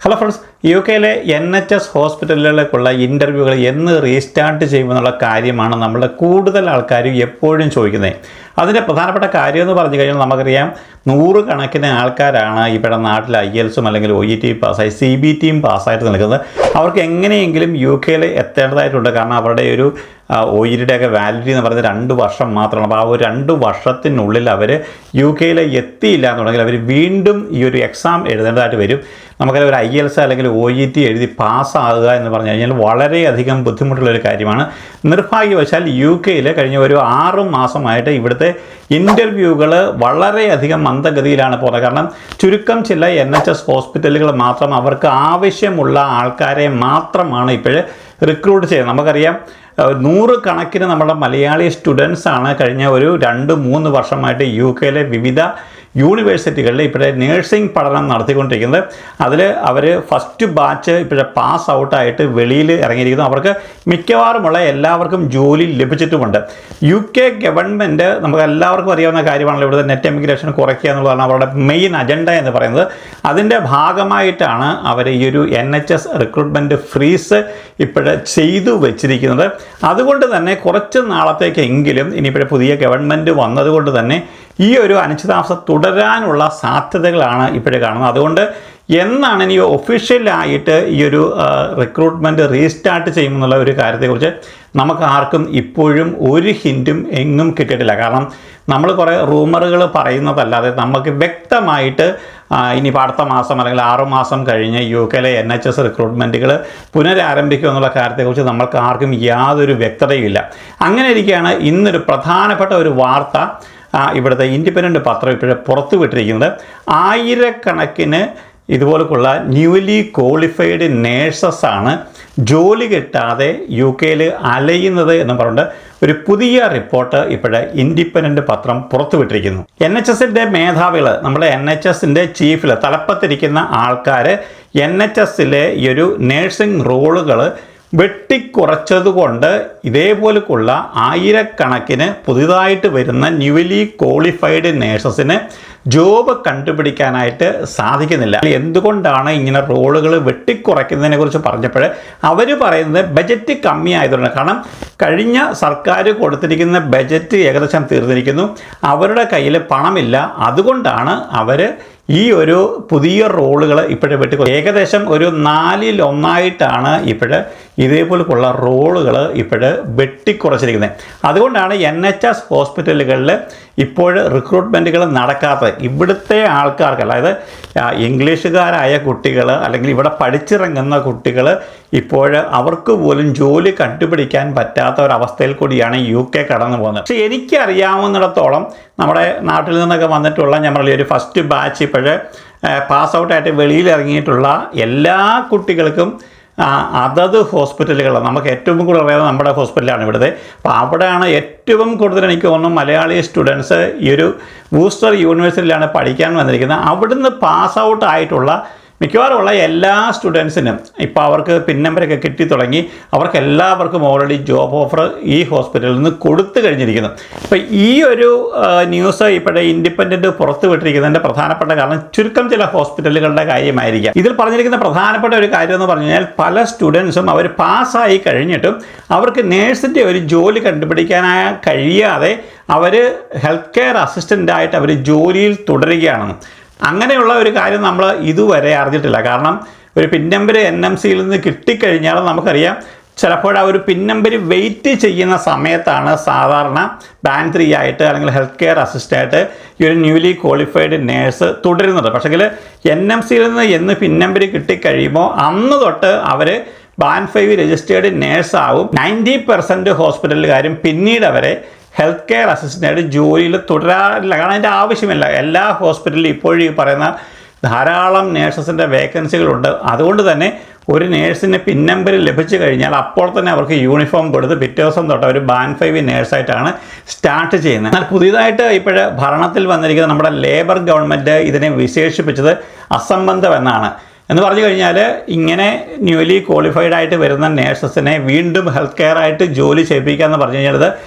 Hello friends, UK-ലെ NHS ഹോസ്പിറ്റലുകളിലേക്കുള്ള ഇൻ്റർവ്യൂകൾ എന്ന് restart ചെയ്യുമെന്നുള്ള കാര്യമാണ് നമ്മളുടെ കൂടുതൽ ആൾക്കാരും എപ്പോഴും ചോദിക്കുന്നത്. അതിൻ്റെ പ്രധാനപ്പെട്ട കാര്യം എന്ന് പറഞ്ഞു കഴിഞ്ഞാൽ നമുക്കറിയാം, 100 കണക്കിന് ആൾക്കാരാണ് ഇവിടെ നാട്ടിൽ IELTS അല്ലെങ്കിൽ OET പാസ്സായി CBTയും പാസ്സായിട്ട് നിൽക്കുന്നത്. അവർക്ക് എങ്ങനെയെങ്കിലും UK-ൽ എത്തേണ്ടതായിട്ടുണ്ട്. കാരണം അവരുടെ ഒരു OETയുടെയൊക്കെ വാലിഡിറ്റി എന്ന് പറയുന്നത് 2 വർഷം മാത്രമാണ്. അപ്പോൾ ആ ഒരു 2 വർഷത്തിനുള്ളിൽ അവർ UK-ൽ എത്തിയില്ല എന്നുണ്ടെങ്കിൽ അവർ വീണ്ടും ഈ ഒരു എക്സാം എഴുതേണ്ടതായിട്ട് വരും. നമുക്കറിയാം, ഒരു IELTS അല്ലെങ്കിൽ OET എഴുതി പാസ്സാകുക എന്ന് പറഞ്ഞു കഴിഞ്ഞാൽ വളരെയധികം ബുദ്ധിമുട്ടുള്ളൊരു കാര്യമാണ്. നിർഭാഗ്യവശാൽ UK-ൽ കഴിഞ്ഞ ഒരു 6 മാസമായിട്ട് ഇവിടുത്തെ ഇൻ്റർവ്യൂകൾ വളരെയധികം മന്ദഗതിയിലാണ് പോകുന്നത്. കാരണം ചുരുക്കം ചില NHS ഹോസ്പിറ്റലുകൾ മാത്രം അവർക്ക് ആവശ്യമുള്ള ആൾക്കാരെ മാത്രമാണ് ഇപ്പോഴ് റിക്രൂട്ട് ചെയ്യുന്നത്. നമുക്കറിയാം, 100 കണക്കിന് നമ്മുടെ മലയാളി സ്റ്റുഡൻസാണ് കഴിഞ്ഞ ഒരു 2-3 വർഷമായിട്ട് UK-ലെ വിവിധ യൂണിവേഴ്സിറ്റികളിൽ ഇപ്പോഴേ നേഴ്സിംഗ് പഠനം നടത്തിക്കൊണ്ടിരിക്കുന്നത്. അതിൽ അവർ ഫസ്റ്റ് ബാച്ച് ഇപ്പോഴേ പാസ് ഔട്ടായിട്ട് വെളിയിൽ ഇറങ്ങിയിരിക്കുന്നു. അവർക്ക് മിക്കവാറുമുള്ള എല്ലാവർക്കും ജോലി ലഭിച്ചിട്ടുമുണ്ട്. UK ഗവൺമെൻറ് നമുക്ക് എല്ലാവർക്കും അറിയാവുന്ന കാര്യമാണല്ലോ, ഇവിടുത്തെ നെറ്റ് എമിഗ്രേഷൻ കുറയ്ക്കുക എന്നുള്ളതാണ് അവരുടെ മെയിൻ അജണ്ട എന്ന് പറയുന്നത്. അതിൻ്റെ ഭാഗമായിട്ടാണ് അവർ ഈ ഒരു NHS റിക്രൂട്ട്മെൻറ്റ് ഫ്രീസ് ഇപ്പോഴേ ചെയ്തു വെച്ചിരിക്കുന്നത്. അതുകൊണ്ട് തന്നെ കുറച്ച് നാളത്തേക്കെങ്കിലും ഇനിയിപ്പോഴേ പുതിയ ഗവൺമെൻറ് വന്നതുകൊണ്ട് തന്നെ ഈ ഒരു അനിശ്ചിതാവസ്ഥ തുടരാനുള്ള സാധ്യതകളാണ് ഇപ്പോഴേ കാണുന്നത്. അതുകൊണ്ട് എന്നാണ് ഇനി ഒഫീഷ്യലായിട്ട് ഈ ഒരു റിക്രൂട്ട്മെൻറ്റ് റീസ്റ്റാർട്ട് ചെയ്യുമെന്നുള്ള ഒരു കാര്യത്തെക്കുറിച്ച് നമുക്ക് ആർക്കും ഇപ്പോഴും ഒരു ഹിൻറ്റും എങ്ങും കിട്ടിയിട്ടില്ല. കാരണം നമ്മൾ കുറേ റൂമറുകൾ പറയുന്നതല്ലാതെ നമുക്ക് വ്യക്തമായിട്ട് ഇനിയിപ്പോൾ അടുത്ത മാസം അല്ലെങ്കിൽ 6 മാസം കഴിഞ്ഞ് UK-ലെ NHS റിക്രൂട്ട്മെൻറ്റുകൾ പുനരാരംഭിക്കുക എന്നുള്ള കാര്യത്തെക്കുറിച്ച് നമ്മൾക്ക് ആർക്കും യാതൊരു വ്യക്തതയുമില്ല. അങ്ങനെ ഇരിക്കുകയാണ് ഇന്നൊരു പ്രധാനപ്പെട്ട ഒരു വാർത്ത ഇവിടുത്തെ ഇൻഡിപെൻഡൻറ്റ് പത്രം ഇപ്പോഴേ പുറത്തുവിട്ടിരിക്കുന്നത്. 1000 കണക്കിന് ഇതുപോലുള്ള ന്യൂലി ക്വാളിഫൈഡ് നേഴ്സസാണ് ജോലി കിട്ടാതെ UK-ൽ അലയുന്നത് എന്ന് പറഞ്ഞുകൊണ്ട് ഒരു പുതിയ റിപ്പോർട്ട് ഇപ്പോഴേ ഇൻഡിപെൻഡൻറ്റ് പത്രം പുറത്തുവിട്ടിരിക്കുന്നു. NHSൻ്റെ മേധാവികൾ, നമ്മുടെ NHSൻ്റെ ചീഫിൽ തലപ്പത്തിരിക്കുന്ന ആൾക്കാർ NHSലെ ഈ ഒരു നേഴ്സിംഗ് റോളുകൾ വെട്ടിക്കുറച്ചതുകൊണ്ട് ഇതേപോലെയുള്ള 1000 കണക്കിന് പുതിയതായിട്ട് വരുന്ന ന്യൂലി ക്വാളിഫൈഡ് നേഴ്സസിന് ജോബ് കണ്ടുപിടിക്കാനായിട്ട് സാധിക്കുന്നില്ല. എന്തുകൊണ്ടാണ് ഇങ്ങനെ റോളുകൾ വെട്ടിക്കുറയ്ക്കുന്നതിനെ കുറിച്ച് പറഞ്ഞപ്പോൾ അവർ പറയുന്നത് ബജറ്റ് കമ്മി ആയതുകൊണ്ട്. കാരണം കഴിഞ്ഞ സർക്കാർ കൊടുത്തിരിക്കുന്ന ബജറ്റ് ഏകദേശം തീർന്നിരിക്കുന്നു, അവരുടെ കയ്യിൽ പണമില്ല. അതുകൊണ്ടാണ് അവർ ഈ ഒരു പുതിയ റോളുകൾ ഇപ്പോഴേ ഏകദേശം ഒരു 4/1 ഇപ്പോഴേ ഇതേപോലെയുള്ള റോളുകൾ ഇപ്പോഴേ വെട്ടിക്കുറച്ചിരിക്കുന്നത്. അതുകൊണ്ടാണ് NHS ഹോസ്പിറ്റലുകളിൽ ഇപ്പോൾ റിക്രൂട്ട്മെൻറ്റുകൾ നടക്കാത്തത്. ഇവിടുത്തെ ആൾക്കാർക്ക്, അതായത് ഇംഗ്ലീഷുകാരായ കുട്ടികൾ അല്ലെങ്കിൽ ഇവിടെ പഠിച്ചിറങ്ങുന്ന കുട്ടികൾ ഇപ്പോൾ അവർക്ക് പോലും ജോലി കണ്ടുപിടിക്കാൻ പറ്റാത്ത ഒരവസ്ഥയിൽ കൂടിയാണ് UK കടന്നു പോകുന്നത്. പക്ഷേ എനിക്കറിയാവുന്നിടത്തോളം നമ്മുടെ നാട്ടിൽ നിന്നൊക്കെ വന്നിട്ടുള്ള ഞമ്മളെ ഒരു ഫസ്റ്റ് ബാച്ച് ഇപ്പോഴേ പാസ് ഔട്ടായിട്ട് വെളിയിൽ ഇറങ്ങിയിട്ടുള്ള എല്ലാ കുട്ടികൾക്കും അതത് ഹോസ്പിറ്റലുകൾ, നമുക്ക് ഏറ്റവും കൂടുതൽ അറിയാവുന്നത് നമ്മുടെ ഹോസ്പിറ്റലാണ് ഇവിടുത്തെ. അപ്പോൾ അവിടെയാണ് ഏറ്റവും കൂടുതൽ എനിക്ക് തോന്നുന്നു മലയാളി സ്റ്റുഡൻസ് ഈ ഒരു വൂസ്റ്റർ യൂണിവേഴ്സിറ്റിയിലാണ് പഠിക്കാൻ വന്നിരിക്കുന്നത്. അവിടുന്ന് പാസ് ഔട്ട് ആയിട്ടുള്ള മിക്കവാറുമുള്ള എല്ലാ സ്റ്റുഡൻസിനും ഇപ്പോൾ അവർക്ക് പിൻ നമ്പറൊക്കെ കിട്ടി തുടങ്ങി. അവർക്ക് എല്ലാവർക്കും ഓൾറെഡി ജോബ് ഓഫർ ഈ ഹോസ്പിറ്റലിൽ നിന്ന് കൊടുത്തു കഴിഞ്ഞിരിക്കുന്നു. അപ്പോൾ ഈ ഒരു ന്യൂസ് ഇപ്പോഴേ ഇൻഡിപെൻഡൻറ്റ് പുറത്തുവിട്ടിരിക്കുന്നതിൻ്റെ പ്രധാനപ്പെട്ട കാരണം ചുരുക്കം ചില ഹോസ്പിറ്റലുകളുടെ കാര്യമായിരിക്കാം. ഇതിൽ പറഞ്ഞിരിക്കുന്ന പ്രധാനപ്പെട്ട ഒരു കാര്യം എന്ന് പറഞ്ഞു കഴിഞ്ഞാൽ, പല സ്റ്റുഡൻസും അവർ പാസ്സായി കഴിഞ്ഞിട്ടും അവർക്ക് നേഴ്സിൻ്റെ ഒരു ജോലി കണ്ടുപിടിക്കാനായി കഴിയാതെ അവർ ഹെൽത്ത് കെയർ അസിസ്റ്റൻ്റായിട്ട് അവർ ജോലിയിൽ തുടരുകയാണെന്ന്. അങ്ങനെയുള്ള ഒരു കാര്യം നമ്മൾ ഇതുവരെ അറിഞ്ഞിട്ടില്ല. കാരണം ഒരു പിൻ നമ്പർ NMCയിൽ നിന്ന് കിട്ടിക്കഴിഞ്ഞാൽ നമുക്കറിയാം, ചിലപ്പോൾ ആ ഒരു പിൻ നമ്പർ വെയിറ്റ് ചെയ്യുന്ന സമയത്താണ് സാധാരണ ബാൻഡ് 3 ആയിട്ട് അല്ലെങ്കിൽ ഹെൽത്ത് കെയർ അസിസ്റ്റൻ്റായിട്ട് ഈ ഒരു ന്യൂലി ക്വാളിഫൈഡ് നേഴ്സ് തുടരുന്നത്. പക്ഷേങ്കിൽ NMCയിൽ നിന്ന് എന്ന് പിൻ നമ്പർ കിട്ടിക്കഴിയുമ്പോൾ അന്ന് തൊട്ട് അവർ ബാൻഡ് 5 രജിസ്റ്റേർഡ് നേഴ്സാവും. 90% ഹോസ്പിറ്റലുകാരും പിന്നീട് അവരെ ഹെൽത്ത് കെയർ അസിസ്റ്റൻ്റായിട്ട് ജോലിയിൽ തുടരാറില്ല. കാരണം അതിൻ്റെ ആവശ്യമില്ല. എല്ലാ ഹോസ്പിറ്റലിലും ഇപ്പോഴും ഈ പറയുന്ന ധാരാളം നേഴ്സസിൻ്റെ വേക്കൻസികളുണ്ട്. അതുകൊണ്ട് തന്നെ ഒരു നേഴ്സിന് പിൻ നമ്പർ ലഭിച്ചു കഴിഞ്ഞാൽ അപ്പോൾ തന്നെ അവർക്ക് യൂണിഫോം കൊടുത്ത് പിറ്റേ ദിവസം തൊട്ട് ഒരു ബാൻഡ് 5 നേഴ്സായിട്ടാണ് സ്റ്റാർട്ട് ചെയ്യുന്നത്. എന്നാൽ പുതിയതായിട്ട് ഇപ്പോഴേ ഭരണത്തിൽ വന്നിരിക്കുന്ന നമ്മുടെ ലേബർ ഗവൺമെൻറ് ഇതിനെ വിശേഷിപ്പിച്ചത് അസംബന്ധം എന്നാണ്. എന്ന് പറഞ്ഞു കഴിഞ്ഞാൽ, ഇങ്ങനെ ന്യൂലി ക്വാളിഫൈഡ് ആയിട്ട് വരുന്ന നേഴ്സസിനെ വീണ്ടും ഹെൽത്ത് കെയർ ആയിട്ട് ജോലി ചെയ്യിപ്പിക്കുക എന്ന് പറഞ്ഞു കഴിഞ്ഞാൽ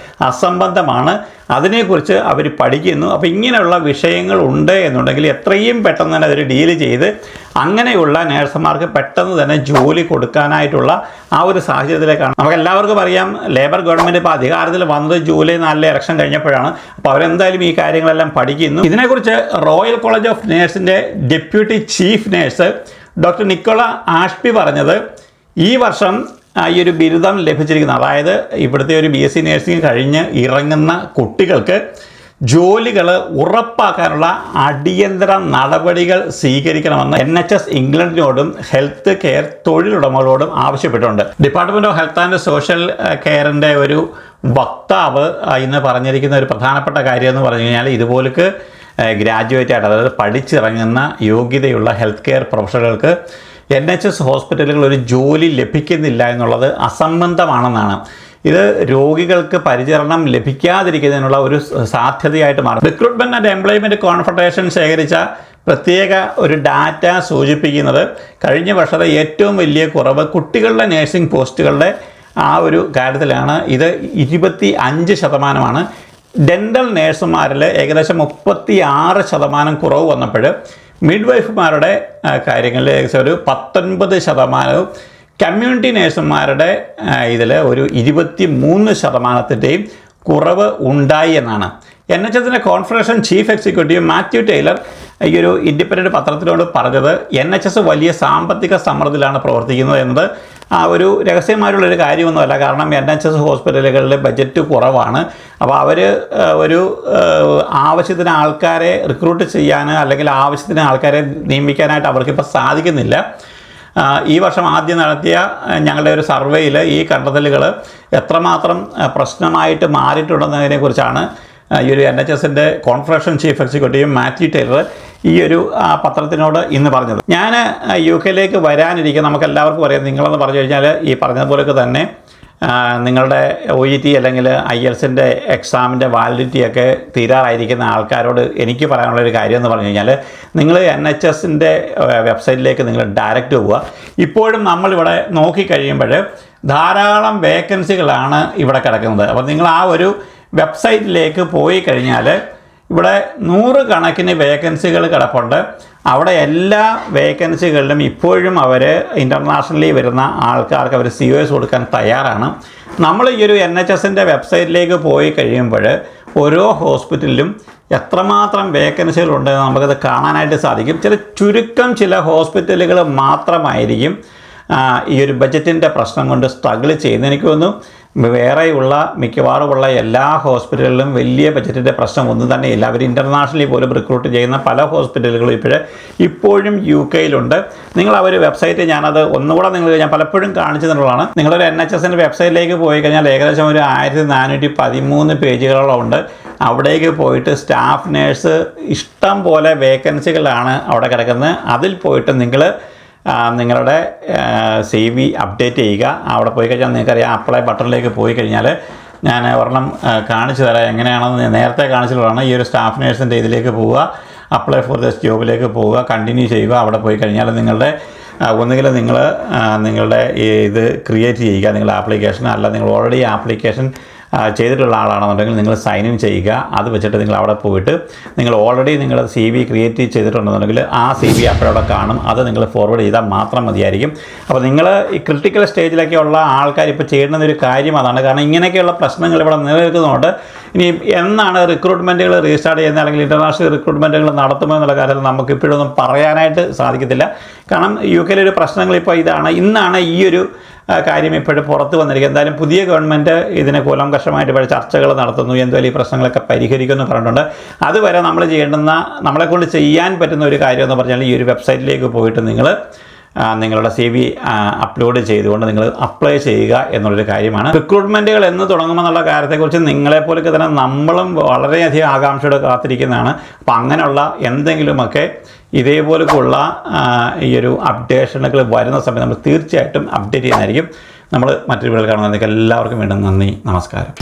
അസംബന്ധമാണ്. അതിനെക്കുറിച്ച് അവർ പഠിക്കുന്നു. അപ്പോൾ ഇങ്ങനെയുള്ള വിഷയങ്ങൾ ഉണ്ട് എന്നുണ്ടെങ്കിൽ എത്രയും പെട്ടെന്ന് തന്നെ അവർ ഡീൽ ചെയ്ത് അങ്ങനെയുള്ള നേഴ്സുമാർക്ക് പെട്ടെന്ന് തന്നെ ജോലി കൊടുക്കാനായിട്ടുള്ള ആ ഒരു സാഹചര്യത്തിലേക്കാണ്. നമുക്ക് എല്ലാവർക്കും അറിയാം, ലേബർ ഗവൺമെൻറ് ഇപ്പോൾ അധികാരത്തിൽ വന്നത് ജൂലൈ 4 ഇലക്ഷൻ കഴിഞ്ഞപ്പോഴാണ്. അപ്പോൾ അവരെന്തായാലും ഈ കാര്യങ്ങളെല്ലാം പഠിക്കുന്നു. ഇതിനെക്കുറിച്ച് റോയൽ കോളേജ് ഓഫ് നേഴ്സിൻ്റെ deputy chief nurse doctor Nicola Ashby പറഞ്ഞത്, ഈ വർഷം ഈ ഒരു ബിരുദം ലഭിച്ചിരിക്കുന്ന, അതായത് ഇവിടുത്തെ ഒരു BSc നേഴ്സിംഗ് കഴിഞ്ഞ് ഇറങ്ങുന്ന കുട്ടികൾക്ക് ജോലികൾ ഉറപ്പാക്കാനുള്ള അടിയന്തര നടപടികൾ സ്വീകരിക്കണമെന്ന് NHS ഇംഗ്ലണ്ടിനോടും ഹെൽത്ത് കെയർ തൊഴിലുടമകളോടും ആവശ്യപ്പെട്ടിട്ടുണ്ട്. Department of health and social കെയറിൻ്റെ ഒരു വക്താവ് ഇന്ന് പറഞ്ഞിരിക്കുന്ന ഒരു പ്രധാനപ്പെട്ട കാര്യം എന്ന് പറഞ്ഞു കഴിഞ്ഞാൽ, ഇതുപോലക്ക് ഗ്രാജുവേറ്റ് ആയിട്ട്, അതായത് പഠിച്ചിറങ്ങുന്ന യോഗ്യതയുള്ള ഹെൽത്ത് കെയർ പ്രൊഫഷണലുകൾക്ക് NHS ഹോസ്പിറ്റലുകൾ ഒരു ജോലി ലഭിക്കുന്നില്ല എന്നുള്ളത് അസംബന്ധമാണെന്നാണ്. ഇത് രോഗികൾക്ക് പരിചരണം ലഭിക്കാതിരിക്കുന്നതിനുള്ള ഒരു സാധ്യതയായിട്ട് മാറും. റിക്രൂട്ട്മെൻറ്റ് ആൻഡ് എംപ്ലോയ്മെൻറ്റ് കോൺഫെഡറേഷൻ ശേഖരിച്ച പ്രത്യേക ഒരു ഡാറ്റ സൂചിപ്പിക്കുന്നത്, കഴിഞ്ഞ വർഷത്തെ ഏറ്റവും വലിയ കുറവ് കുട്ടികളുടെ നേഴ്സിംഗ് പോസ്റ്റുകളുടെ ആ ഒരു കാര്യത്തിലാണ്. ഇത് 25%. ഡെൻ്റൽ നേഴ്സുമാരിൽ ഏകദേശം 36% കുറവ് വന്നപ്പോൾ മിഡ്വൈഫുമാരുടെ കാര്യങ്ങളിൽ ഏകദേശം ഒരു 19%, കമ്മ്യൂണിറ്റി നേഴ്സുമാരുടെ ഇതിൽ ഒരു 23%-ൻ്റെയും കുറവ് ഉണ്ടായി എന്നാണ്. NHSൻ്റെ confederation chief executive Matthew Tyler ഈ ഒരു ഇൻഡിപെൻഡൻറ്റ് പത്രത്തിനോട് പറഞ്ഞത്, NHS വലിയ സാമ്പത്തിക സമ്മർദ്ദത്തിലാണ് പ്രവർത്തിക്കുന്നത് എന്നത് ഒരു രഹസ്യമായിട്ടുള്ളൊരു കാര്യമൊന്നുമല്ല. കാരണം NHS ഹോസ്പിറ്റലുകളിലെ ബജറ്റ് കുറവാണ്. അപ്പോൾ അവർ ഒരു ആവശ്യത്തിന് ആൾക്കാരെ റിക്രൂട്ട് ചെയ്യാൻ, അല്ലെങ്കിൽ ആവശ്യത്തിന് ആൾക്കാരെ നിയമിക്കാനായിട്ട് അവർക്കിപ്പോൾ സാധിക്കുന്നില്ല. ഈ വർഷം ആദ്യം നടത്തിയ ഞങ്ങളുടെ ഒരു സർവേയിൽ ഈ കണ്ടെത്തലുകൾ എത്രമാത്രം പ്രശ്നമായിട്ട് മാറിയിട്ടുണ്ടെന്നതിനെക്കുറിച്ചാണ് ഈ ഒരു NHSൻ്റെ confederation chief executive Matthew Tyler ഈ ഒരു പത്രത്തിനോട് ഇന്ന് പറഞ്ഞത്. ഞാൻ UK വരാനിരിക്കും. നമുക്കെല്ലാവർക്കും അറിയാം, നിങ്ങളെന്ന് പറഞ്ഞു കഴിഞ്ഞാൽ ഈ പറഞ്ഞതുപോലെയൊക്കെ തന്നെ നിങ്ങളുടെ OET അല്ലെങ്കിൽ IELTSൻ്റെ എക്സാമിൻ്റെ വാലിഡിറ്റിയൊക്കെ തീരാറായിരിക്കുന്ന ആൾക്കാരോട് എനിക്ക് പറയാനുള്ളൊരു കാര്യം എന്ന് പറഞ്ഞു കഴിഞ്ഞാൽ, നിങ്ങൾ NHSൻ്റെ വെബ്സൈറ്റിലേക്ക് നിങ്ങൾ ഡയറക്റ്റ് പോവുക. ഇപ്പോഴും നമ്മളിവിടെ നോക്കിക്കഴിയുമ്പോൾ ധാരാളം വേക്കൻസികളാണ് ഇവിടെ കിടക്കുന്നത്. അപ്പോൾ നിങ്ങൾ ആ ഒരു വെബ്സൈറ്റിലേക്ക് പോയി കഴിഞ്ഞാൽ ഇവിടെ 100 കണക്കിന് വേക്കൻസികൾ കിടപ്പുണ്ട്. അവിടെ എല്ലാ വേക്കൻസികളിലും ഇപ്പോഴും അവർ ഇൻ്റർനാഷണലി വരുന്ന ആൾക്കാർക്ക് അവർ COS കൊടുക്കാൻ തയ്യാറാണ്. നമ്മൾ ഈ ഒരു NHSൻ്റെ വെബ്സൈറ്റിലേക്ക് പോയി കഴിയുമ്പോൾ ഓരോ ഹോസ്പിറ്റലിലും എത്രമാത്രം വേക്കൻസികളുണ്ടെന്ന് നമുക്കത് കാണാനായിട്ട് സാധിക്കും. ചില ഹോസ്പിറ്റലുകൾ മാത്രമായിരിക്കും ഈ ഒരു ബജറ്റിൻ്റെ പ്രശ്നം കൊണ്ട് സ്ട്രഗിൾ ചെയ്യുന്നത്. എനിക്ക് തോന്നുന്നു വേറെയുള്ള മിക്കവാറുമുള്ള എല്ലാ ഹോസ്പിറ്റലുകളിലും വലിയ ബജറ്റിൻ്റെ പ്രശ്നം ഒന്നും തന്നെയില്ല. അവർ ഇൻ്റർനാഷണലി പോലും റിക്രൂട്ട് ചെയ്യുന്ന പല ഹോസ്പിറ്റലുകളും ഇപ്പോഴും UK നിങ്ങൾ ആ ഒരു വെബ്സൈറ്റ്, ഞാനത് ഒന്നുകൂടെ ഞാൻ പലപ്പോഴും കാണിച്ചു തന്നുള്ളതാണ്. നിങ്ങളൊരു NHSൻ്റെ വെബ്സൈറ്റിലേക്ക് പോയി കഴിഞ്ഞാൽ ഏകദേശം ഒരു 1413 പേജുകളോളം ഉണ്ട്. അവിടേക്ക് പോയിട്ട് സ്റ്റാഫ് നേഴ്സ് ഇഷ്ടം പോലെ വേക്കൻസികളാണ് അവിടെ കിടക്കുന്നത്. അതിൽ പോയിട്ട് നിങ്ങളുടെ CV അപ്ഡേറ്റ് ചെയ്യുക. അവിടെ പോയി കഴിഞ്ഞാൽ നിങ്ങൾക്കറിയാം, അപ്ലൈ ബട്ടണിലേക്ക് പോയി കഴിഞ്ഞാൽ ഞാൻ ഒരെണ്ണം കാണിച്ചു തരാം. എങ്ങനെയാണെന്ന് നേരത്തെ കാണിച്ചിട്ടുള്ളതാണ്. ഈ ഒരു സ്റ്റാഫ് നേഴ്സിൻ്റെ ഇതിലേക്ക് പോവുക, അപ്ലൈ ഫോർ ദിസ് ജോബിലേക്ക് പോവുക, കണ്ടിന്യൂ ചെയ്യുക. അവിടെ പോയി കഴിഞ്ഞാൽ ഒന്നുകിൽ നിങ്ങളുടെ ഇത് ക്രിയേറ്റ് ചെയ്യുക, നിങ്ങളുടെ ആപ്ലിക്കേഷൻ. അല്ല, നിങ്ങൾ ഓൾറെഡി ആപ്ലിക്കേഷൻ ചെയ്തിട്ടുള്ള ആളാണെന്നുണ്ടെങ്കിൽ നിങ്ങൾ സൈൻ ഇൻ ചെയ്യുക. അത് വെച്ചിട്ട് നിങ്ങൾ അവിടെ പോയിട്ട് നിങ്ങൾ ഓൾറെഡി നിങ്ങളുടെ CV ക്രിയേറ്റ് ചെയ്തിട്ടുണ്ടെന്നുണ്ടെങ്കിൽ ആ CV അപ്പോഴവിടെ കാണും. അത് നിങ്ങൾ ഫോർവേഡ് ചെയ്താൽ മാത്രം മതിയായിരിക്കും. അപ്പോൾ നിങ്ങൾ ഈ ക്രിട്ടിക്കൽ സ്റ്റേജിലൊക്കെ ഉള്ള ആൾക്കാർ ഇപ്പോൾ ചെയ്യുന്നൊരു കാര്യം അതാണ്. കാരണം ഇങ്ങനെയൊക്കെയുള്ള പ്രശ്നങ്ങൾ ഇവിടെ നിലനിൽക്കുന്നതുകൊണ്ട് ഇനി എന്നാണ് റിക്രൂട്ട്മെൻറ്റുകൾ റീസ്റ്റാർട്ട് ചെയ്യുന്നത്, അല്ലെങ്കിൽ ഇൻ്റർനാഷണൽ റിക്രൂട്ട്മെൻറ്റുകൾ നടത്തുമോ എന്നുള്ള കാര്യത്തിൽ നമുക്ക് ഇപ്പോഴൊന്നും പറയാനായിട്ട് സാധിക്കത്തില്ല. കാരണം UK ഒരു പ്രശ്നങ്ങൾ ഇപ്പോൾ ഇന്നാണ് ഈ ഒരു കാര്യം ഇപ്പോഴും പുറത്ത് വന്നിരിക്കുന്നത്. എന്തായാലും പുതിയ ഗവൺമെൻറ് ഇതിനെ കൂലംകഷമായിട്ട് ഇപ്പോൾ ചർച്ചകൾ നടത്തുന്നു. എന്തായാലും ഈ പ്രശ്നങ്ങളൊക്കെ പരിഹരിക്കുമെന്ന് പറഞ്ഞിട്ടുണ്ട്. അതുവരെ നമ്മളെക്കൊണ്ട് ചെയ്യാൻ പറ്റുന്ന ഒരു കാര്യം എന്ന് പറഞ്ഞാൽ ഈ ഒരു വെബ്സൈറ്റിലേക്ക് പോയിട്ട് നിങ്ങളുടെ CV അപ്ലോഡ് ചെയ്തുകൊണ്ട് നിങ്ങൾ അപ്ലൈ ചെയ്യുക എന്നുള്ളൊരു കാര്യമാണ്. റിക്രൂട്ട്മെൻറ്റുകൾ എന്ന് തുടങ്ങുമെന്നുള്ള കാര്യത്തെക്കുറിച്ച് നിങ്ങളെപ്പോലൊക്കെ തന്നെ നമ്മളും വളരെയധികം ആകാംക്ഷയോടെ കാത്തിരിക്കുന്നതാണ്. അപ്പോൾ അങ്ങനെയുള്ള എന്തെങ്കിലുമൊക്കെ ഇതേപോലെയുള്ള ഈ ഒരു അപ്ഡേഷനുകൾ വരുന്ന സമയത്ത് നമ്മൾ തീർച്ചയായിട്ടും അപ്ഡേറ്റ് ചെയ്യുന്നതായിരിക്കും. നമ്മൾ മറ്റൊരു വീഡിയോയിൽ കാണുന്നതിലേക്ക് എല്ലാവർക്കും വീണ്ടും നന്ദി, നമസ്കാരം.